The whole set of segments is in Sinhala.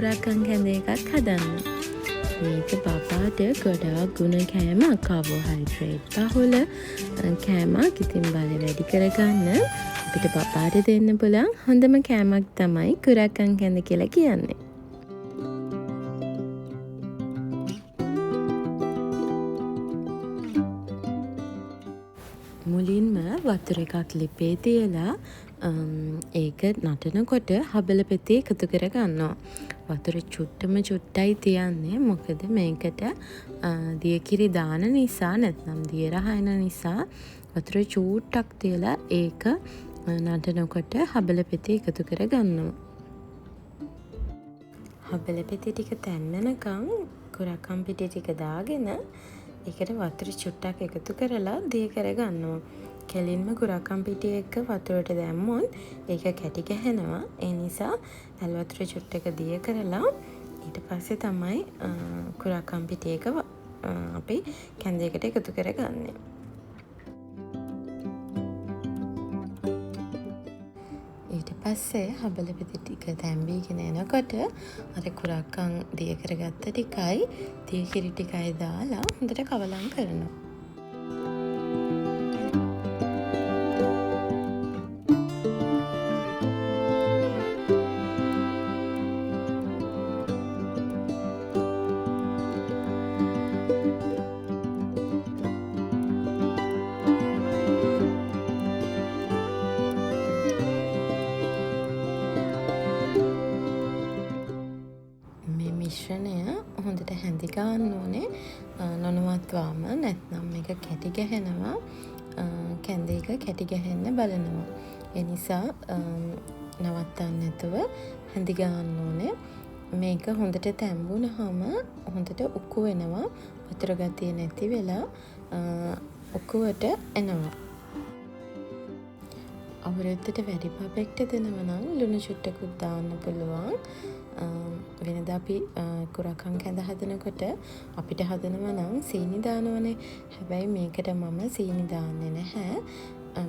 කුරක්කන් කැඳ එකක් හදන්න. මේක බබාට ගොඩාක් ගුණ කෑමක්, කාබෝහයිඩ්‍රේට් බහුල කෑමක්. ඉතින් බලය වැඩි කරගන්න අපිට බබාට දෙන්න පුළුවන් හොඳම කෑමක් තමයි කුරක්කන් කැඳ කියලා කියන්නේ. මුලින්ම වතුර එකක් ලිපේ තියලා ඒක නටනකොට හබල පෙති එකතු කර ගන්නවා. වතුර චුට්ටයි තියන්නේ, මොකද මේකට දියකිරි දාන නිසා නැත්නම් දිය රහයන නිසා වතුර චූට්ටක් තියලා ඒක නටනකොට හබල පෙති එකතු කර ගන්නවා. හබල පෙති ටික තැන්නනකම් කුරක්කන් පිටි ටික දාගෙන ඒකට වතුර චුට්ටක් එකතු කරලා දිය කර ගන්නවා. කෙලින්ම කුරක්කන් පිටිය එක්ක වතුරට දැම්මොත් ඒක කැටි ගැහෙනවා. ඒ නිසා ඇල් වතුර චුට්ටක දිය කරලා ඊට පස්සේ තමයි කුරක්කන් පිටිය එක අපි කැඳයකට එකතු කරගන්නේ. ඊට පස්සේ හබල පෙති ටික තැම්බීගෙන එනකොට අර කුරක්කන් දිය කරගත්ත ටිකයි දිය කිරි ටිකයි දාලා හොඳට කවලම් කරනවා. මිශ්‍රණය හොඳට හැඳි ගන්න ඕනේ නොනවත්වාම, නැත්නම් මේක කැටි ගැහෙනවා. කැඳ එක කැටි ගැහෙන්න බලනවා. ඒ නිසා නවත්තන්න නැතුව හැඳි ගන්න ඕනේ. මේක හොඳට තැම්බුනහම හොඳට උක්කු වෙනවා. වතුර ගතිය නැති වෙලා උක්කුවට එනවා. අවුරුද්දට වැඩි බබෙක්ට දෙනවා නම් ලුණු චුට්ටකුත් දාන්න පුළුවන්. වෙනදා අපි කුරක්කන් කැඳ හදනකොට අපිට හදනවා නම් සීනි දානවනේ. හැබැයි මේකට මම සීනි දාන්නේ නැහැ.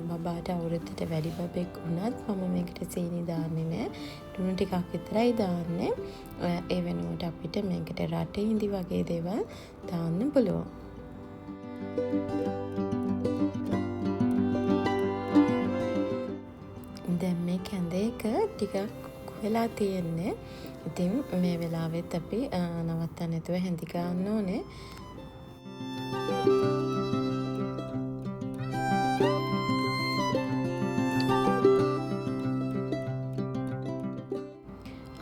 බබාට අවුරුද්දට වැඩි බබෙක් වුණත් මම මේකට සීනි දාන්නේ නැහැ. ලුණු ටිකක් විතරයි දාන්නේ. ඒ වෙනුවට අපිට මේකට රටේ ඉඳි වගේ දේවල් දාන්න පුළුවන්. දැන් මේ කැඳ එක ටිකක් වෙලා තියෙන්නේ. ඉතින් මේ වෙලාවෙත් අපි නවත්තන්න නැතුව හැඳි ගන්න ඕනේ.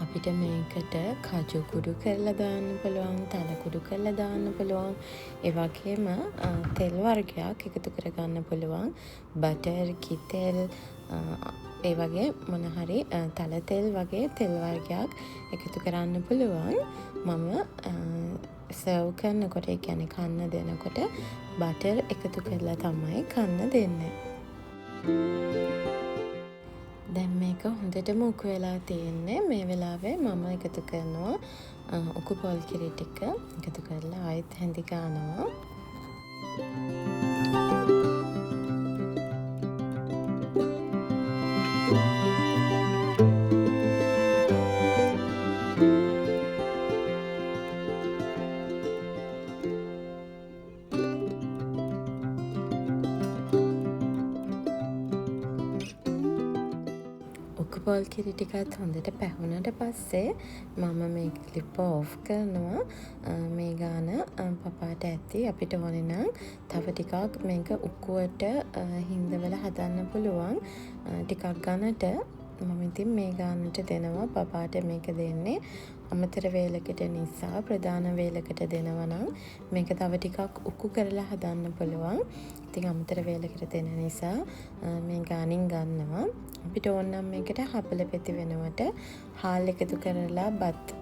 අපිට මේකට කජු කුඩු කරලා දාන්න පුළුවන්, තල කුඩු කරලා දාන්න පුළුවන්. ඒ වගේම තෙල් වර්ගයක් එකතු කරගන්න පුළුවන්. බටර්, කිතෙල්, ඒ වගේ මොන හරි තල තෙල් වගේ තෙල් වර්ගයක් එකතු කරන්න පුළුවන්. මම සර්ව් කරනකොට, ඒ කියන්නේ කන්න දෙනකොට බටර් එකතු කරලා තමයි කන්න දෙන්නේ. දැන් මේක හොඳටම උකු වෙලා තියෙන්නේ. මේ වෙලාවේ මම එකතු කරනවා උකු පොල් කිරි ටික එකතු කරලා ආයෙත් හැඳි ගන්නවා. පොල් කිරි ටිකත් හොඳට පැහුණට පස්සේ මම මේ ක්ලිප් ඕෆ් කරනවා. මේ ගාන පපාට ඇති. අපිට ඕනේ නම් තව ටිකක් මේක උක්කුවට හින්දවල හදන්න පුළුවන්. ටිකක් ගන්නට මම ඉතින් මේ ගානට දෙනවා. පපාට මේක දෙන්නේ අමතර වේලකට නිසා. ප්‍රධාන වේලකට දෙනවා නම් මේක තව ටිකක් උක්කු කරලා හදන්න පුළුවන්. ඉතින් අමතර වේලකට දෙන නිසා මේ ගානින් ගන්නවා. අපිට ඕන නම් මේකට හබල පෙති වෙනුවට හාල් එකතු කරලා බත්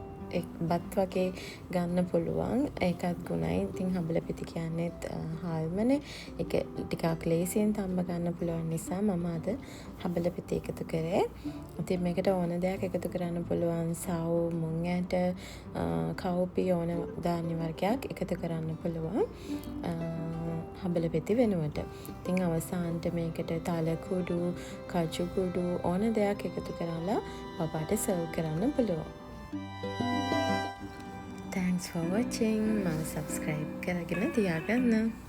වගේ ගන්න පුළුවන්. ඒකත් ගුණයි. ඉතින් හබල පෙති කියන්නේත් හාල්මනේ. ඒක ටිකක් ලේසියෙන් තම්බ ගන්න පුළුවන් නිසා මම අද හබල පෙති එකතු කරේ. ඉතින් මේකට ඕන දෙයක් එකතු කරන්න පුළුවන්. සව්, මුං ඇට, කව්පි ඕන ධාන්‍ය වර්ගයක් එකතු කරන්න පුළුවන්. හබල පෙති වෙනුවට. ඉතින් අවසානට මේකට තල කුඩු, කජු කුඩු ඕන දෙයක් එකතු කරලා බබාට සර්ව් කරන්න පුළුවන්. Thanks for watching. මම subscribe කරගෙන තියාගන්න.